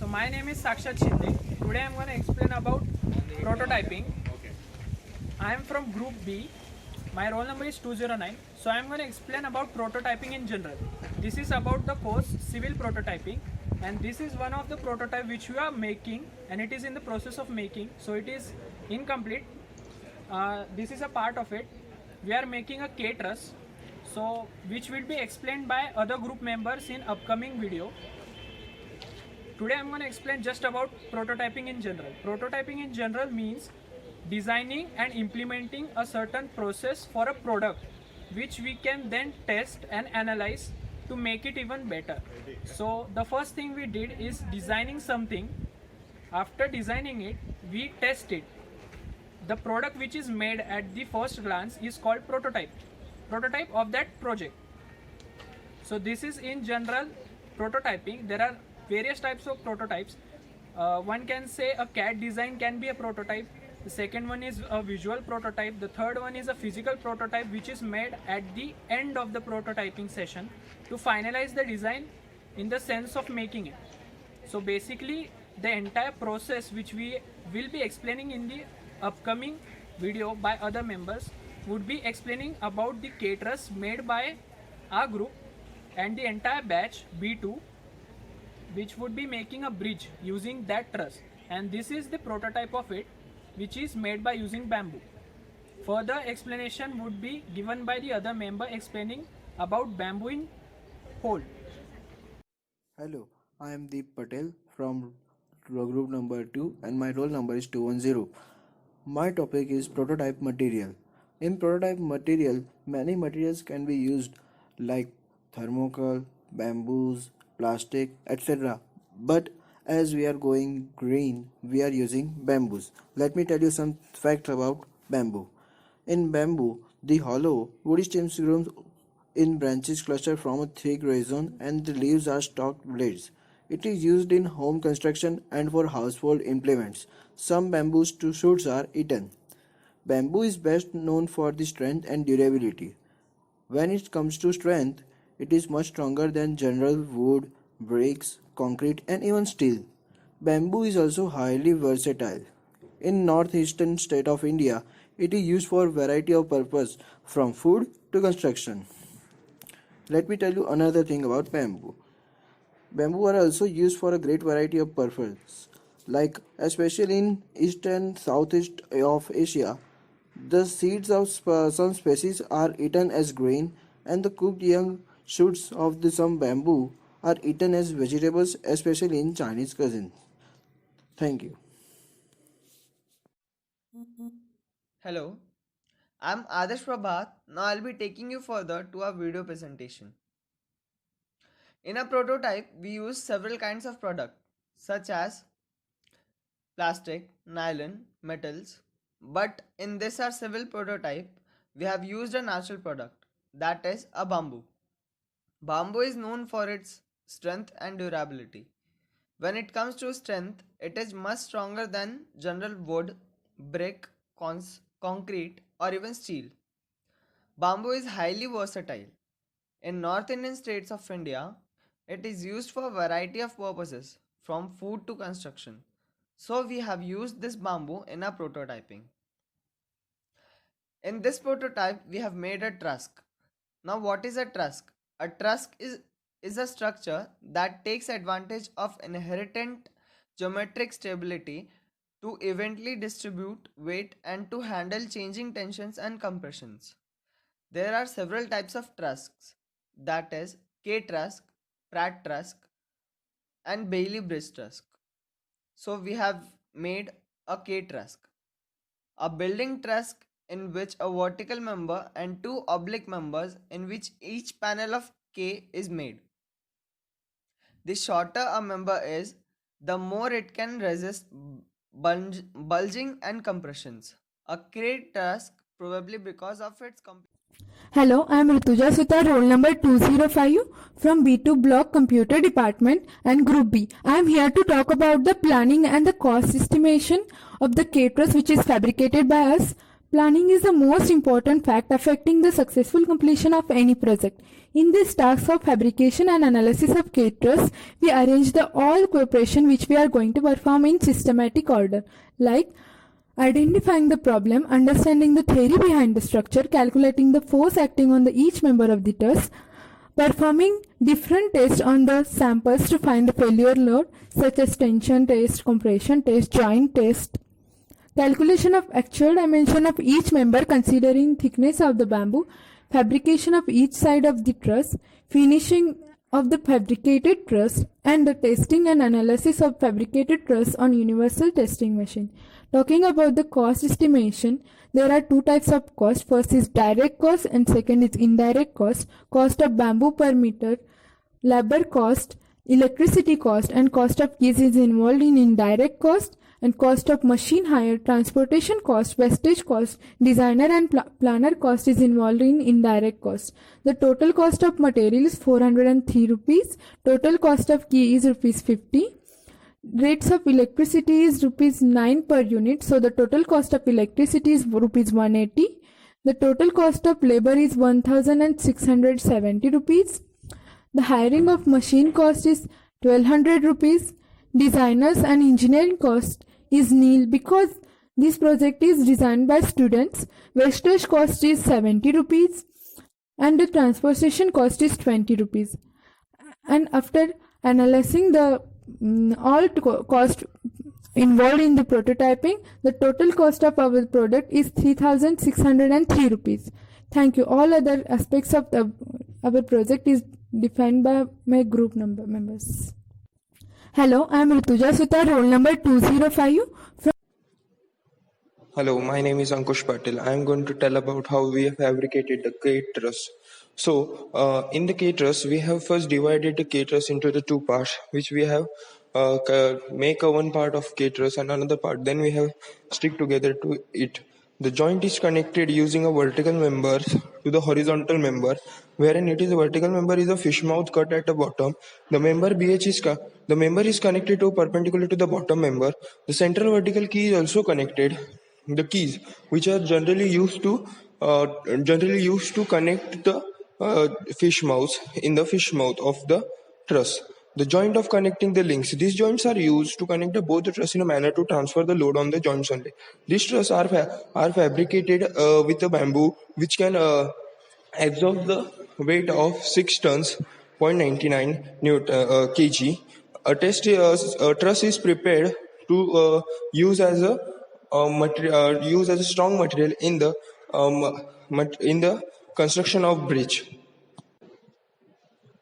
my name is Sakshat Shinde. Today I am going to explain about prototyping. I am from Group B. My roll number is 209. So I am going to explain about prototyping in general. This is about the course Civil Prototyping, and this is one of the prototype which we are making, and it is in the process of making. So it is incomplete. This is a part of it. We are making a K-truss, so which will be explained by other group members in upcoming video. Today I'm going to explain just about prototyping in general. Prototyping in general means designing and implementing a certain process for a product which we can then test and analyze to make it even better. So the first thing we did is designing something. After designing it, we test it. The product which is made at the first glance is called prototype of that project. So this is in general prototyping. There are various types of prototypes. One can say a CAD design can be a prototype. The second one is a visual prototype. The third one is a physical prototype, which is made at the end of the prototyping session to finalize the design in the sense of making it. So basically the entire process which we will be explaining in the upcoming video by other members would be explaining about the K-truss made by our group and the entire batch B2, which would be making a bridge using that truss, and this is the prototype of it, which is made by using bamboo. Further explanation would be given by the other member explaining about bamboo in whole. Hello, I am Deep Patel from group number 2 and my roll number is 210. My topic is prototype material. In prototype material, many materials can be used like thermocol, bamboos, plastic, etc. But as we are going green, we are using bamboos. Let me tell you some facts about bamboo. In bamboo, the hollow woody stems grow in branches clustered from a thick rhizome and the leaves are stalked blades. It is used in home construction and for household implements. Some bamboo shoots are eaten. Bamboo is best known for the strength and durability. When it comes to strength, it is much stronger than general wood, bricks, concrete and even steel. Bamboo is also highly versatile. In northeastern state of India, it is used for a variety of purposes from food to construction. Let me tell you another thing about bamboo. Bamboo are also used for a great variety of purposes, like especially in east and southeast of Asia. The seeds of some species are eaten as grain, and the cooked young shoots of some bamboo are eaten as vegetables, especially in Chinese cuisine. Thank you. Hello, I'm Adarsh Prabhat. Now I'll be taking you further to our video presentation. In a prototype, we use several kinds of product such as plastic, nylon, metals. But in this our civil prototype, we have used a natural product, that is a bamboo. Bamboo is known for its strength and durability. When it comes to strength, it is much stronger than general wood, brick, concrete or even steel. Bamboo is highly versatile. In North Indian states of India, it is used for a variety of purposes from food to construction. So we have used this bamboo in our prototyping. In this prototype, we have made a truss. Now what is a truss? A truss is a structure that takes advantage of inherent geometric stability to evenly distribute weight and to handle changing tensions and compressions. There are several types of trusses, that is K-truss, Pratt truss and Bailey bridge truss. So we have made a K-truss, a building truss in which a vertical member and two oblique members in which each panel of K is made. The shorter a member is, the more it can resist bulging and compressions. A K-truss, probably because of its Hello, I am Rituja Sutar, roll number 205 from B2 Block Computer Department and Group B. I am here to talk about the planning and the cost estimation of the K-truss which is fabricated by us. Planning is the most important fact affecting the successful completion of any project. In this task of fabrication and analysis of K-truss, we arrange the all cooperation which we are going to perform in systematic order, like identifying the problem, understanding the theory behind the structure, calculating the force acting on each member of the truss, performing different tests on the samples to find the failure load such as tension test, compression test, joint test, calculation of actual dimension of each member considering thickness of the bamboo, fabrication of each side of the truss, finishing of the fabricated truss, and the testing and analysis of fabricated truss on universal testing machine. Talking about the cost estimation, there are two types of cost. First is direct cost and second is indirect cost. Cost of bamboo per meter, labor cost, electricity cost, and cost of keys is involved in indirect cost, and cost of machine hire, transportation cost, wastage cost, designer and planner cost is involved in indirect cost. The total cost of material is 403 rupees. Total cost of key is rupees 50. Rates of electricity is rupees 9 per unit. So the total cost of electricity is rupees 180. The total cost of labor is 1670 rupees. The hiring of machine cost is 1200 rupees. Designers and engineering cost is nil because this project is designed by students. Wastage cost is 70 rupees and the transportation cost is 20 rupees. And after analyzing the all cost involved in the prototyping, the total cost of our product is 3603 rupees. Thank you. All other aspects of our project is defined by my group members. Hello, I am Rituja Sutar, roll number 205 from Hello, my name is Ankush Patil. I am going to tell about how we have fabricated the K-truss. So, in the K-truss, we have first divided the K-truss into the two parts, which we have make a one part of K-truss and another part. Then we have stick together to it. The joint is connected using a vertical member to the horizontal member, wherein it is a vertical member is a fish mouth cut at the bottom. The member BH is the member is connected to perpendicular to the bottom member. The central vertical key is also connected. The keys, which are generally used to connect the fish mouths in the fish mouth of the truss. The joint of connecting the links. These joints are used to connect both the truss in a manner to transfer the load on the joints only. These truss are fabricated with a bamboo which can absorb the weight of 6 tons, 0.99 kg. A truss is prepared to use as a strong material in the construction of bridge.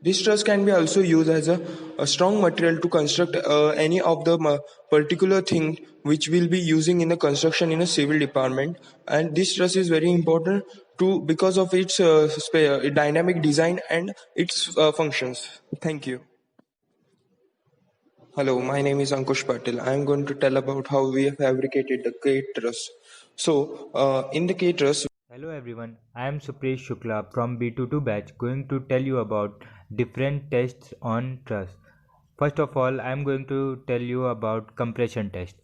This truss can be also used as a strong material to construct any of the particular thing which we'll be using in the construction in a civil department. And this truss is very important because of its dynamic design and its functions. Thank you. Hello, my name is Ankush Patil. I am going to tell about how we have fabricated the K-truss. So, in the K-truss. Hello everyone, I am Supresh Shukla from B22 batch going to tell you about different tests on truss. First of all, I am going to tell you about compression test.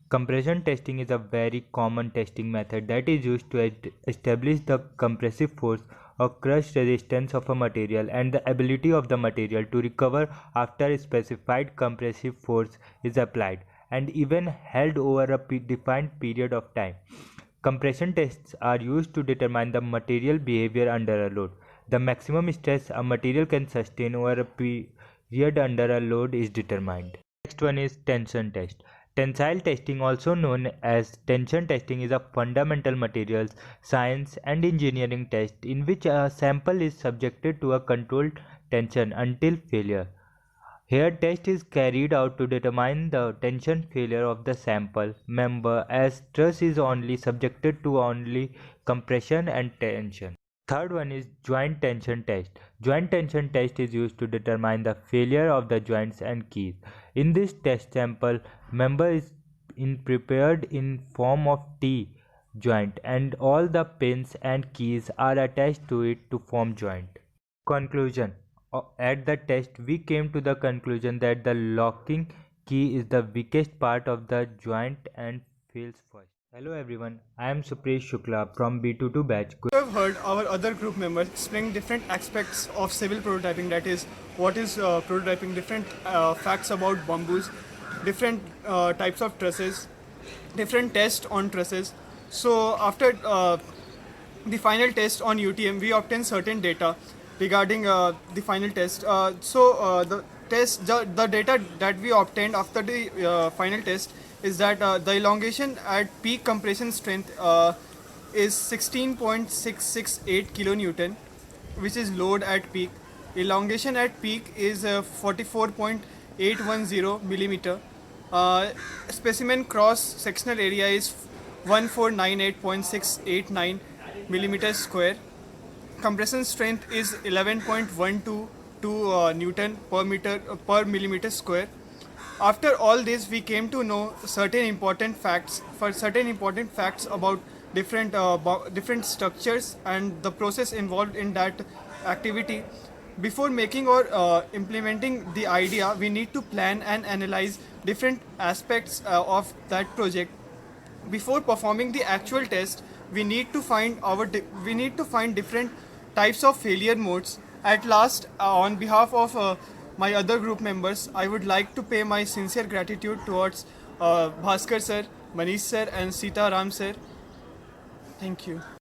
Compression testing is a very common testing method that is used to establish the compressive force or crush resistance of a material and the ability of the material to recover after a specified compressive force is applied and even held over a defined period of time. Compression tests are used to determine the material behavior under a load. The maximum stress a material can sustain over a period under a load is determined. Next one is tension test. Tensile testing, also known as tension testing, is a fundamental materials science and engineering test in which a sample is subjected to a controlled tension until failure. Here test is carried out to determine the tension failure of the sample member, as truss is only subjected to only compression and tension. Third one is joint tension test. Joint tension test is used to determine the failure of the joints and keys. In this test, sample member is prepared in form of T joint and all the pins and keys are attached to it to form joint. Conclusion. At the test, we came to the conclusion that the locking key is the weakest part of the joint and fails first. Hello everyone, I am Supresh Shukla from B22 batch. have heard our other group members explain different aspects of civil prototyping, that is, what is prototyping, different facts about bamboos, different types of trusses, different tests on trusses. So after the final test on UTM, we obtain certain data regarding the final test. The data that we obtained after the final test is that the elongation at peak compression strength is 16.668 kilonewton, which is load at peak. Elongation at peak is 44.810 millimeter. Specimen cross sectional area is 1498.689 millimeters square. Compression strength is 11.122 Newton per millimeter square. After all this, we came to know certain important facts about different structures and the process involved in that activity. Before making or implementing the idea, we need to plan and analyze different aspects of that project. Before performing the actual test, we need to find different types of failure modes. At last, on behalf of my other group members, I would like to pay my sincere gratitude towards Bhaskar sir, Manish sir and Sita Ram sir. Thank you.